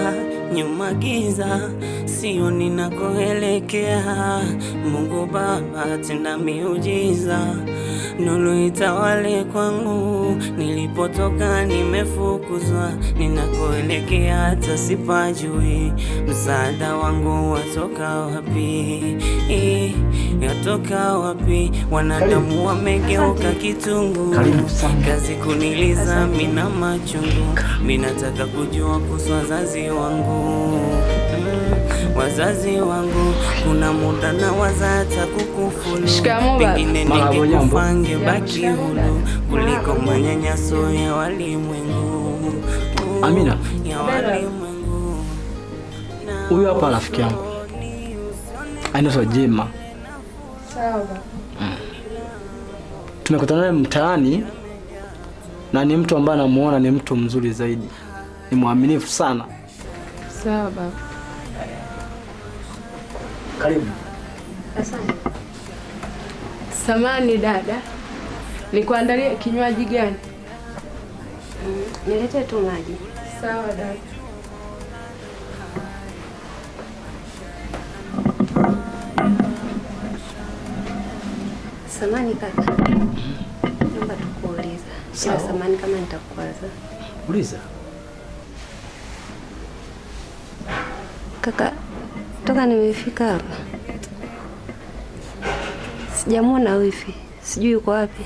giza, nyuma giza, sio ninakoelekea. Mungu Baba tenda miujiza, nuru itawale kwangu. Nilipotoka nimefukuzwa, ninakoelekea hata sipajui. Msaada wangu watoka wapi? Yatoka wapi? Wanadamu wamegeuka kitungu, kazi kuniliza mina machungu. Minataka kujua kuhusu wazazi wangu, wazazi wangu. Kuna muda na wazata kukufulu, pengine ningekufa ngebaki huru kuliko manyanyaso ya walimwengu. Amina, huyu hapa rafiki yangu anaitwa Jema. Sawa. Tumekutana naye mtaani na ni mtu ambaye anamuona ni mtu mzuri zaidi, ni mwaminifu sana. Sawa baba. Karibu. Asante. Samani dada, nikuandalie kinywaji gani? Nilete tu maji. Sawa dada. Samani kaka. Naomba tukuuliza. Sio samani kama nitakukwaza. Uliza. Kaka, toka nimefika hapa sijamwona wifi. Sijui yuko wapi.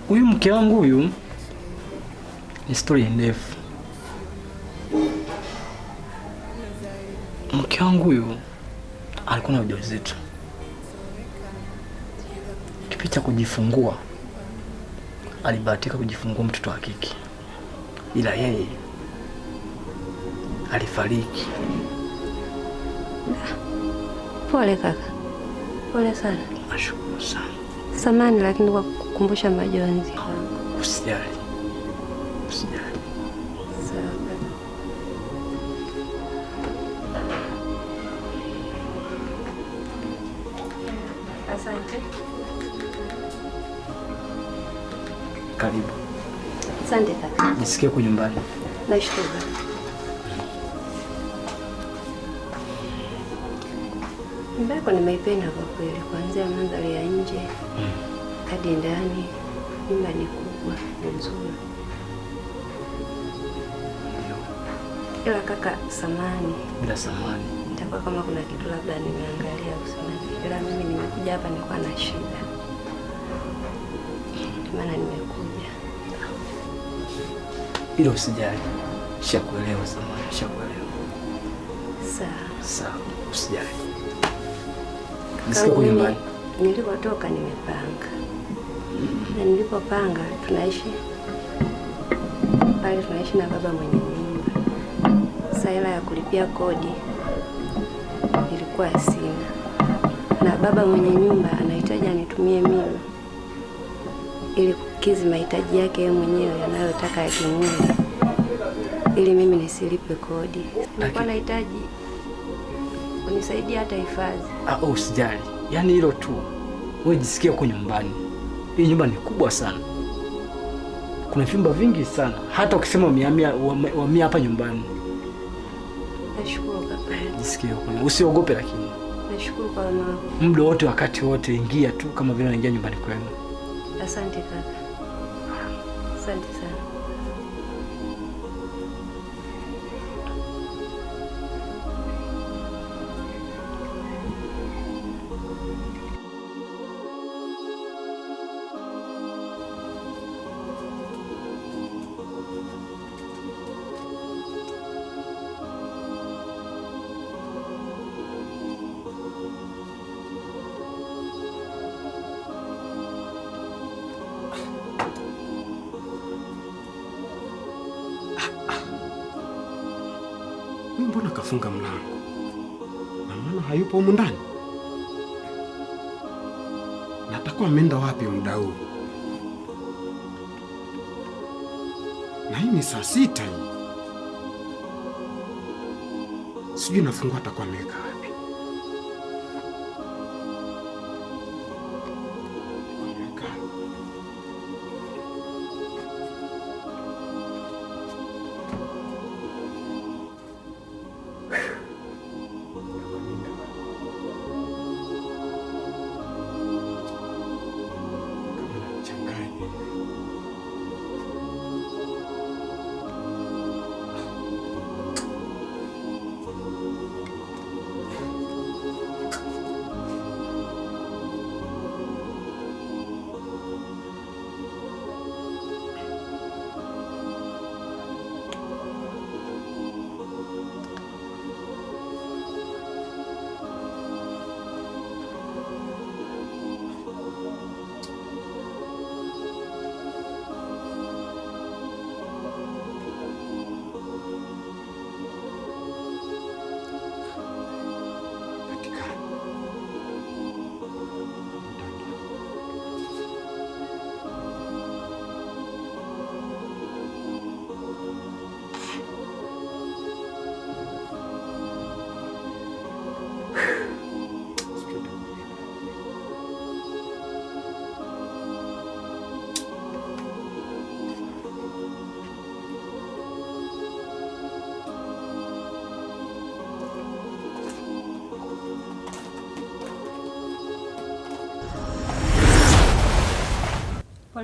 Huyu mke wangu huyu ni story ndefu. Mke wangu huyu alikuwa na ujauzito. Kipindi cha kujifungua alibahatika kujifungua mtoto wa kike, ila yeye alifariki. Pole kaka. Pole sana. Nashukuru sana. Samani lakini kwa kukumbusha majonzi. Usijali. Usijali. Asante. Karibu. Asante kaka. Jisikie kwa nyumbani. Nashukuru. Nyumba yako nimeipenda kwa kweli, kuanzia mandhari ya nje hadi ndani. Nyumba ni kubwa, ni nzuri. Ila kaka, samani. Bila samani. Itakuwa kama kuna kitu labda nimeangalia usimani. Ila mimi nimekuja hapa nilikuwa na shida. Maana nimekuja. Ila usijali. Shakuelewa samani, shakuelewa. Sawa. Sawa, usijali. Jisikie kwa nyumbani. Nilipotoka nimepanga. Na nilipopanga tunaishi pale, tunaishi na baba mwenye nyumba. Sasa hela ya kulipia kodi ilikuwa sina, na baba mwenye nyumba anahitaji anitumie mimi ili kukidhi mahitaji yake yeye mwenyewe yanayotaka ya kimwili, ili mimi nisilipe kodi. Nilikuwa nahitaji unisaidia hata hifadhi. Usijali. Yaani hilo tu. Wewe jisikie kwa nyumbani. Hii nyumba ni kubwa sana. Kuna vyumba vingi sana. Hata ukisema wamia hapa nyumbani. Nashukuru kaka. Jisikie kwa. Usiogope lakini. Nashukuru kwa mama. Muda wote, wakati wote, ingia tu kama vile unaingia nyumbani kwenu. Asante kaka. Asante sana. Mbona kafunga mlango? Na maana hayupo humu ndani. Na atakuwa ameenda wapi muda huu? Na hii ni saa 6 hii. Sijui nafungua atakuwa ameweka wapi. Ameweka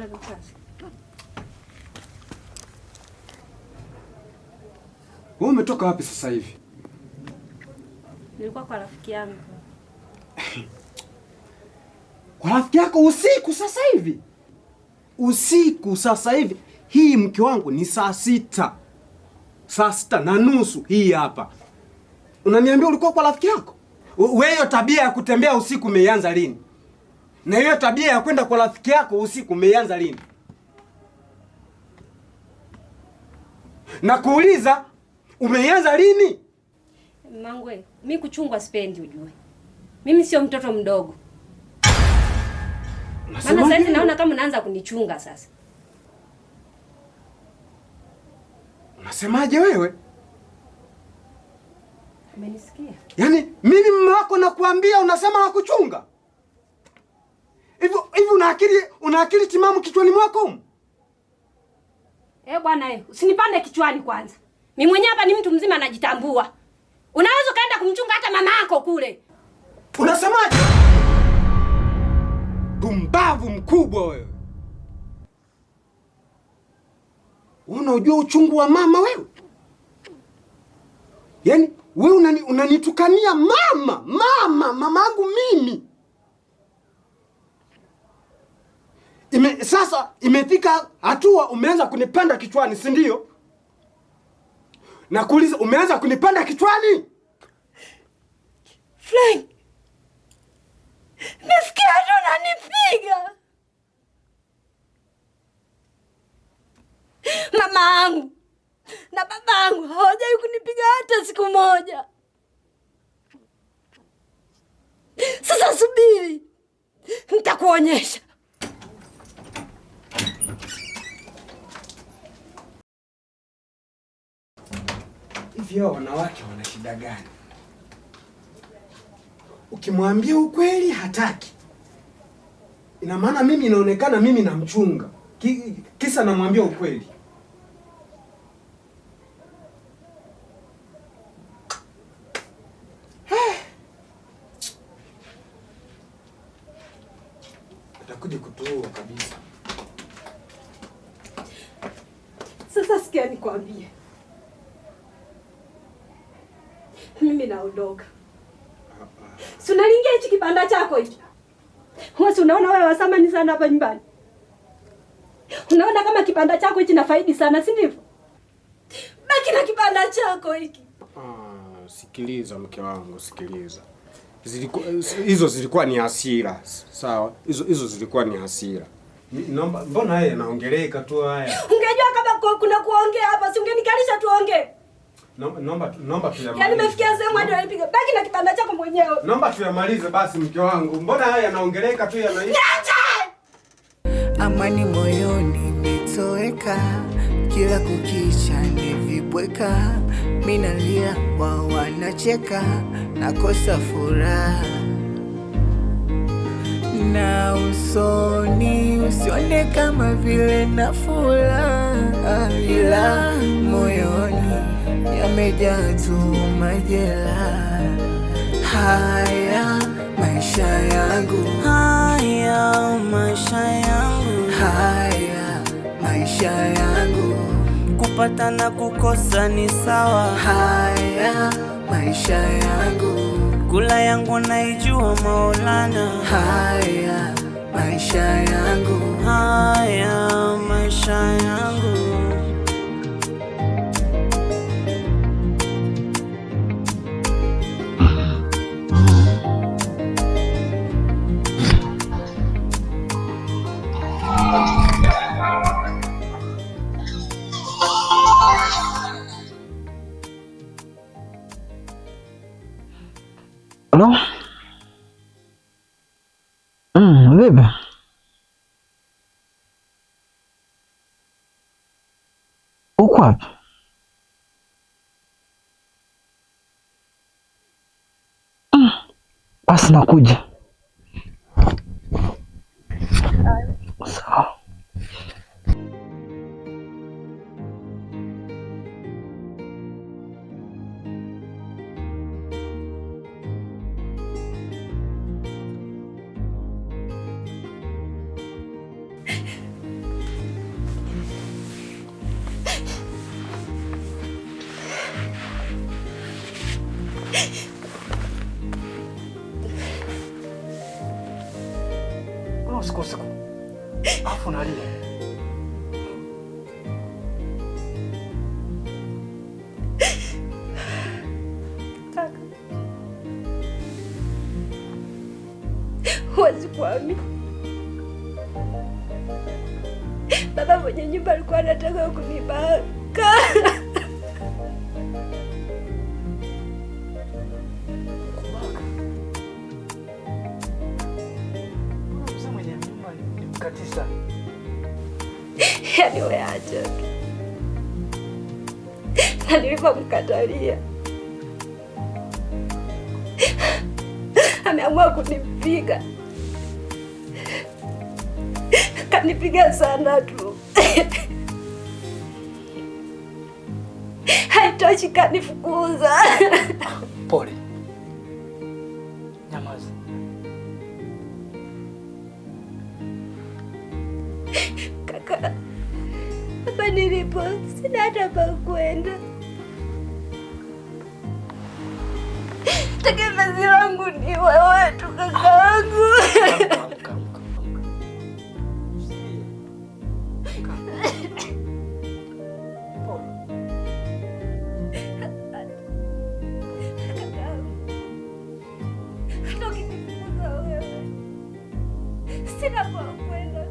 Pole mkazi. Wewe umetoka wapi sasa hivi? Nilikuwa kwa rafiki yangu. Kwa rafiki yako usiku sasa hivi? Usiku sasa hivi? Hii mke wangu ni saa 6. Saa 6:30 hii hapa. Unaniambia ulikuwa kwa rafiki yako? Wewe hiyo tabia ya kutembea usiku umeianza lini? Na hiyo tabia ya kwenda kwa rafiki yako usiku umeianza lini? Na kuuliza umeianza lini? Mangwe, mimi kuchungwa sipendi ujue. Mimi sio mtoto mdogo. Maana sasa hivi naona kama unaanza kunichunga sasa. Unasemaje wewe? Umenisikia? Yaani mimi mume wako nakuambia unasema na kuchunga? Hivi una akili timamu kichwani mwako? Bwana usinipande kichwani kwanza. Mimi mwenyewe hapa ni mtu mzima najitambua. Unaweza kaenda kumchunga hata mama yako kule. Unasemaje? Pumbavu mkubwa wewe. Unajua uchungu wa mama wewe? Yaani wewe unanitukania mamangu mimi. Sasa imefika hatua umeanza kunipanda kichwani, si ndio? Na kuuliza umeanza kunipanda kichwani? Frank. Nasikia ndo unanipiga. Mama yangu na baba yangu hawajai kunipiga hata siku moja. Sasa subiri. Nitakuonyesha. Hivi hao wanawake wana shida gani? Ukimwambia ukweli hataki. Ina maana mimi inaonekana mimi namchunga. Kisa namwambia ukweli. Atakuja kutuua kabisa. Sasa sikia nikwambie. Mimi naondoka. Si unalingia hichi kibanda chako hichi? Wewe si unaona wewe wasamani sana hapa nyumbani? Unaona kama kibanda chako hichi na faidi sana, si ndivyo? Baki na kibanda chako hiki. Sikiliza mke wangu, sikiliza. Hizo zilikuwa ni hasira, sawa? Hizo zilikuwa ni hasira. Naomba, mbona yeye anaongeleka tu haya? Ungejua kama kuna kuongea hapa, si ungenikalisha tuongee. Naomba tuyamalize. Yaani nimefikia sehemu hadi wanipiga. Baki na kibanda chako mwenyewe. Naomba tuyamalize basi mke wangu. Mbona haya anaongeleka tu yana hivi? Amani moyoni imetoweka, kila kukicha ni vibweka. Mimi nalia wao wanacheka, nakosa furaha. Na usoni usione kama vile na furaha, ila moyoni yamejaa tu majeraha. Haya maisha yangu, haya maisha yangu, haya maisha yangu, kupata na kukosa ni sawa. Haya maisha yangu, kula yangu naijua Maulana. Haya maisha yangu, haya maisha yangu. Halo? Vipi? Uko wapi? Basi nakuja. Sawa. mpaka usiku. Afu unalia. Kaka. Huwezi kuamini. Baba mwenye nyumba alikuwa anataka kunibaka. Katisa. Yaani wewe acha. Na nilipomkatalia ameamua kunipiga. Kanipiga sana tu. Haitoshi kanifukuza. Pole. Nyamaza. Kaka, hapa nilipo sina hata pa kwenda. Tegemezi langu ni wewe tu kakaangu. Sina pa kwenda.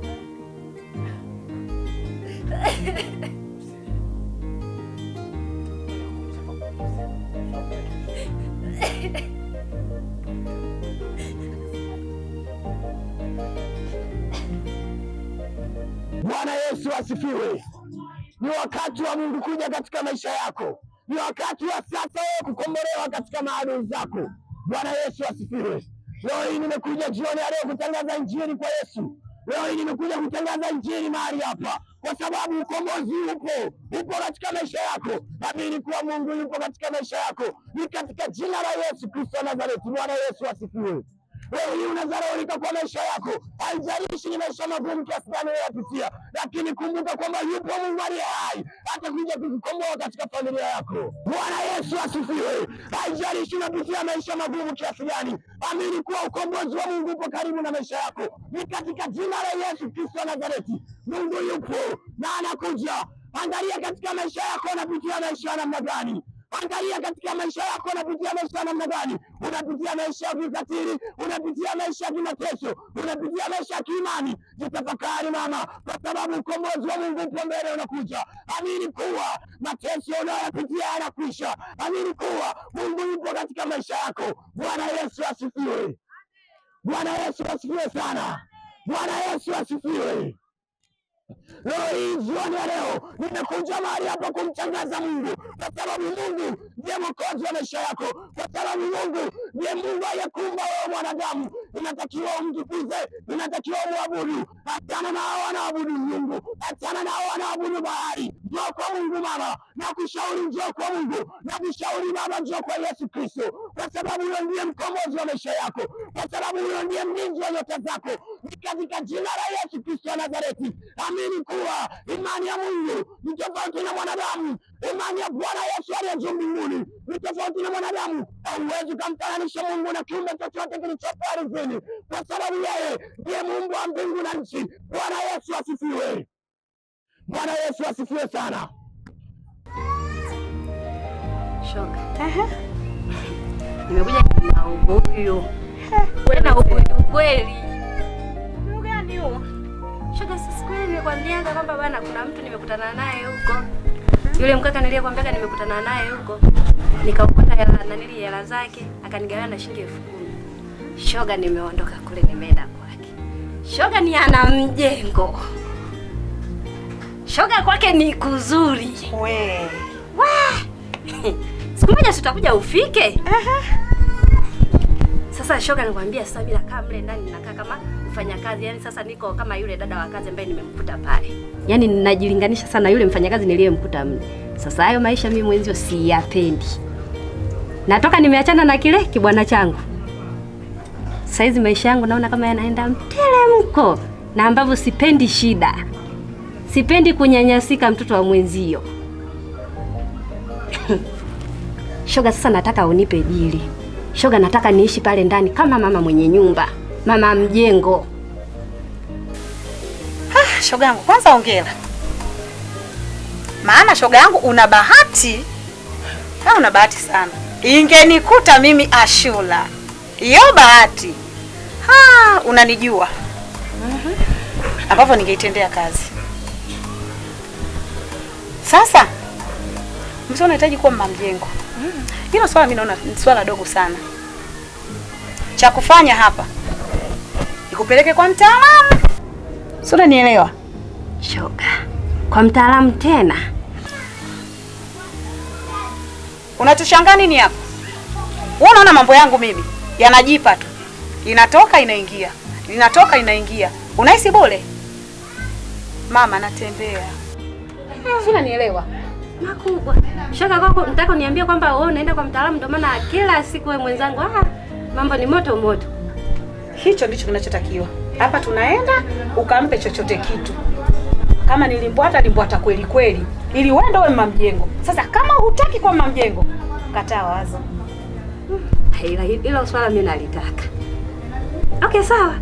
Bwana Yesu asifiwe. Ni wakati wa Mungu kuja katika maisha yako. Ni wakati wa sasa wewe kukombolewa katika maadui zako. Bwana Yesu asifiwe. Leo hii nimekuja jioni ya leo kutangaza injili kwa Yesu. Leo hii nimekuja kutangaza injili mahali hapa kwa sababu ukombozi upo katika maisha yako. Amini kuwa Mungu yupo katika maisha yako. Ni katika jina la Yesu Kristo wa Nazareti. Bwana Yesu asifiwe. Leo hii unazaraulika kwa maisha yako. Haijalishi ni maisha magumu kiasi gani unayopitia, lakini kumbuka kwamba yupo Mungu aliye hai atakuja kukukomboa katika familia yako. Bwana Yesu asifiwe. Haijalishi unapitia maisha magumu kiasi gani, amini kuwa ukombozi wa Mungu upo karibu na maisha yako. Ni katika jina la Yesu Kristo wa Nazareti. Mungu yupo na anakuja. Angalia katika maisha yako unapitia maisha namna gani? Angalia katika maisha yako unapitia maisha namna gani? Unapitia maisha ya kikatili, unapitia maisha ya kimateso, unapitia maisha ya kiimani. Jitafakari mama, kwa sababu ukombozi wa Mungu upo mbele unakuja. Amini kuwa mateso unayopitia yanakwisha. Amini kuwa Mungu yupo katika maisha yako. Bwana Yesu asifiwe. Bwana Yesu asifiwe sana. Bwana Yesu asifiwe. Leo hii jioni ya leo nimekuja mahali hapa kumtangaza Mungu, kwa sababu Mungu ndiye mwokozi wa maisha yako, kwa sababu Mungu ndiye Mungu aliyekuumba wewe mwanadamu. Inatakiwa umtukuze, inatakiwa muabudu. Achana na hao wanaabudu Mungu, achana na hao wanaabudu bahari. Njoo kwa Mungu mama, na kushauri njoo kwa Mungu, na kushauri baba njoo kwa Yesu Kristo, kwa sababu huyo ndiye mkombozi wa maisha yako, kwa sababu huyo ndiye mlinzi wa nyota zako. Ni katika jina la Yesu Kristo wa Nazareti. Amini kuwa imani ya Mungu ni tofauti na mwanadamu. Imani ya Bwana Yesu aliye juu mbinguni ni tofauti na mwanadamu. Hauwezi kumfananisha Mungu na kiumbe chochote kilichopo ardhini, kwa sababu yeye ndiye Mungu wa mbingu na nchi. Bwana Yesu asifiwe. Bwana Yesu asifiwe sana. Shoga. Nimekuja na ubuyu. Wewe na ubuyu kweli? Ubuyu gani huo? Shoga, sisi kweli nimekwambianga kwamba bwana kuna mtu nimekutana naye huko. Yule mkaka niliyekwambia nimekutana naye huko. Nikaupata hela zake, akanigawia na shilingi 10,000. Shoga, nimeondoka kule nimeenda kwake. Shoga ni ana mjengo. Shoga kwake ni kuzuri. Siku moja tutakuja ufike. Sasa shoga, nikwambia sasa bila kaa mle ndani nakaa kama mfanyakazi. Yaani sasa niko kama yule dada wa kazi ambaye nimemkuta pale. Yaani ninajilinganisha sana yule mfanyakazi niliyemkuta mle. Sasa hayo maisha mimi mwenzio siyapendi. Natoka nimeachana na kile kibwana changu. Saizi maisha yangu naona kama yanaenda mteremko, na ambavyo sipendi shida. Sipendi kunyanyasika mtoto wa mwenzio. Shoga, sasa nataka unipe dili. Shoga, nataka niishi pale ndani kama mama mwenye nyumba, mama mjengo. Shoga yangu, kwanza hongera. Maana shoga yangu una bahati. Una bahati sana. Ingenikuta mimi Ashura. Hiyo bahati. Unanijua. Ambapo ningeitendea kazi. Sasa msio unahitaji kuwa mama mjengo. Hilo swala mimi naona ni swala dogo sana. Cha kufanya hapa nikupeleke kwa mtaalamu. Sio, unanielewa? Shoga, kwa mtaalamu tena? Unatushangaa nini hapa? Wewe unaona mambo yangu mimi yanajipa tu. Inatoka inaingia. Inatoka inaingia. Unahisi bure? Mama natembea. Sio, unanielewa? Makubwa. Shoga, kwako nataka uniambie kwamba wewe unaenda kwa mtaalamu ndio maana kila siku wewe mwenzangu mambo ni moto moto. Hicho ndicho kinachotakiwa. Hapa tunaenda ukampe chochote kitu. Kama nilimbwata limbwata kweli kweli ili wewe ndio mama mjengo. Sasa kama hutaki kwa mama mjengo, kataa wazo. Hilo swala mimi nalitaka. Okay, sawa.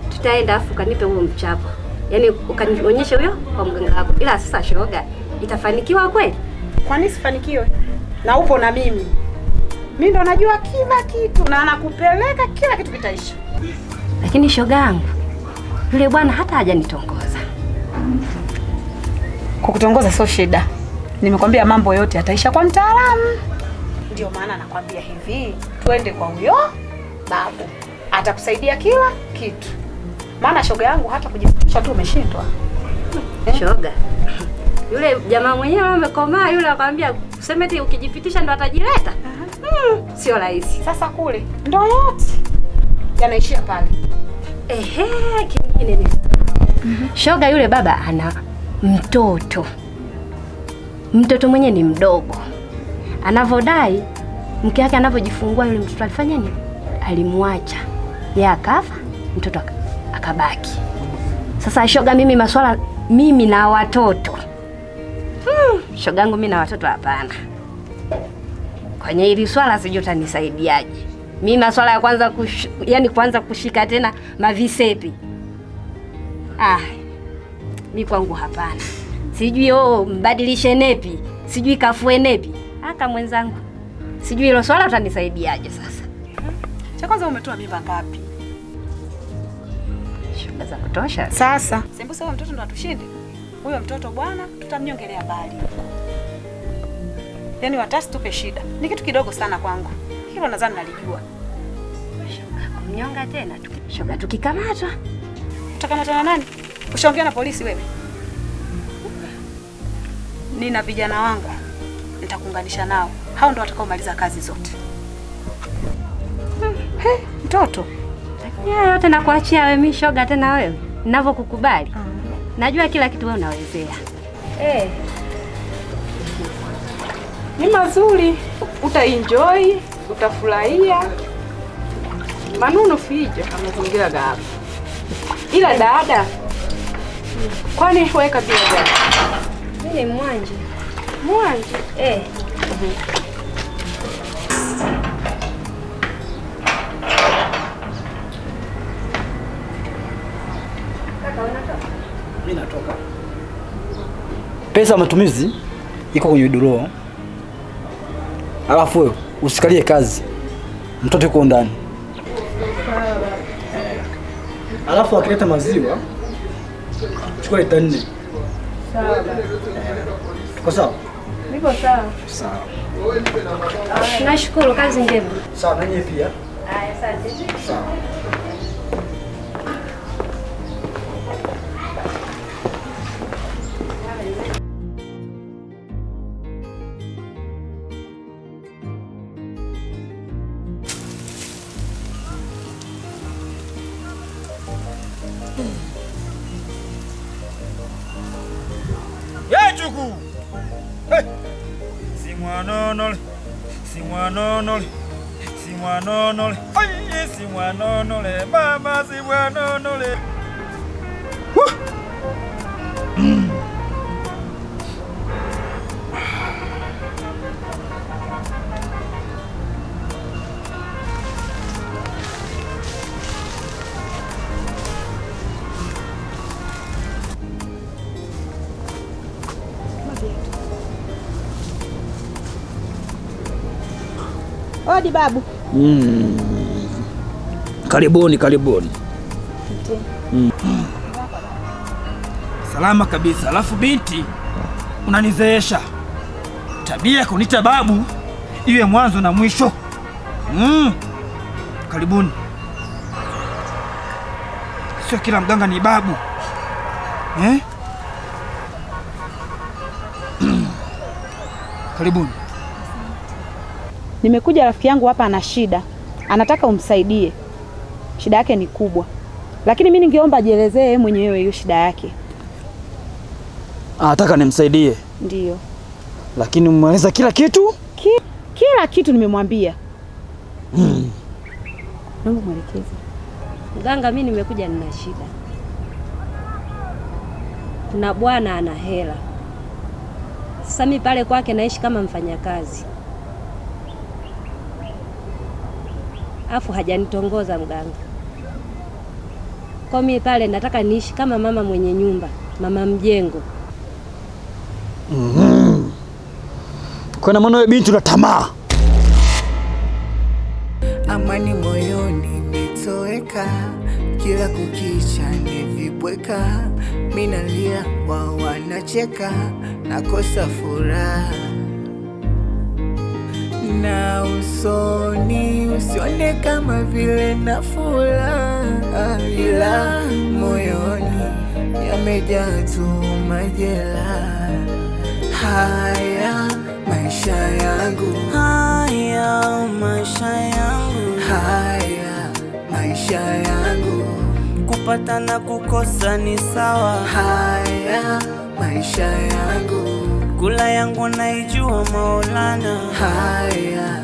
Tutaenda afu kanipe huo mchapo. Yaani ukanionyeshe huyo kwa mganga wako. Ila sasa shoga, itafanikiwa kweli? Kwa nini sifanikiwe? Na upo na mimi. Mimi ndo najua kila kitu na nakupeleka kila kitu kitaisha. Lakini shoga yangu, yule bwana hata hajanitongoza. Kukutongoza sio shida. Nimekwambia mambo yote yataisha kwa mtaalamu. Ndio maana nakwambia hivi, twende kwa huyo babu. Atakusaidia kila kitu. Maana shoga yangu hata kujificha tu umeshindwa. Shoga, yule jamaa mwenyewe amekomaa, yule akwambia usemeti ukijipitisha ndo atajileta. Sio rahisi. Sasa kule ndo yote yanaishia pale. Kingine ni shoga, yule baba ana mtoto mwenyewe ni mdogo. Anavodai mke wake anavyojifungua yule mtoto alifanya nini? Alimwacha. Yeye akafa, mtoto akabaki. Sasa shoga, mimi na watoto. Shoga yangu, mimi na watoto hapana. Kwenye hili swala sijui utanisaidiaje. Mimi maswala ya kwanza kuanza kushika tena mavisepi. Mimi kwangu hapana. Sijui mbadilishe nepi, sijui kafue nepi. Aka mwenzangu. Sijui hilo swala utanisaidiaje sasa. Cha kwanza umetoa mimba ngapi? Shoga za kutosha. Sasa, sembuse huyo mtoto ndo atushinde. Huyo mtoto bwana tutamnyongelea mbali. Yaani watasi tupe shida. Ni kitu kidogo sana kwangu. Hilo nadhani nalijua. Shoga, kumnyonga tena. Shoga, tukikamatwa. Utakamatwa na nani? Ushaongea na polisi wewe? Nina vijana wangu. Nitakuunganisha nao. Hao ndio watakaomaliza kazi zote. Mtoto. Lakini yote nakuachia wewe, mimi shoga tena wewe. Ninavyokukubali. Najua kila kitu wewe unawezea. Ni mazuri, utaenjoy, utafurahia. Manunu fijo amezingira gapi. Ila dada, kwani weka bila gani? Mimi ni mwanje. Mwanje? Mimi natoka. Pesa matumizi iko kwenye draw. Alafu wewe usikalie kazi. Mtoto yuko ndani. Alafu akileta maziwa chukua lita 4. Sawa. Tuko sawa? Niko sawa. Sawa. Nashukuru, kazi njema. Sawa, na nyie pia. Asante. Sawa. Juku. Hey. Simwanonole. Ay, simwanonole. Mama simwanonole. Odi babu. Karibuni, karibuni. Salama kabisa. Alafu binti, unanizeesha. Tabia kunita babu iwe mwanzo na mwisho. Karibuni. Sio kila mganga ni babu. Karibuni. Nimekuja, rafiki yangu hapa ana shida, anataka umsaidie. Shida yake ni kubwa, lakini mimi ningeomba ajielezee yeye mwenyewe hiyo shida yake. Anataka nimsaidie? Ndiyo. Lakini umemweleza kila kitu? Kila kitu nimemwambia. Naomba mwelekeze. Mganga, mimi nimekuja nina shida. Kuna bwana ana hela. Sasa mimi pale kwake naishi kama mfanyakazi. Afu hajanitongoza mganga. Kwa mimi pale nataka niishi kama mama mwenye nyumba, mama mjengo. Kwa maana wewe binti una tamaa. Amani moyoni imetoweka, kila kukicha ni vibweka. Mimi nalia, wao wanacheka, nakosa furaha. Na usoni usione kama vile na furaha, ila moyoni yamejaa tu majeraha. Haya maisha yangu, haya maisha yangu, haya maisha yangu. Kupata na kukosa ni sawa. Haya maisha yangu, kula yangu naijua Maulana. Haya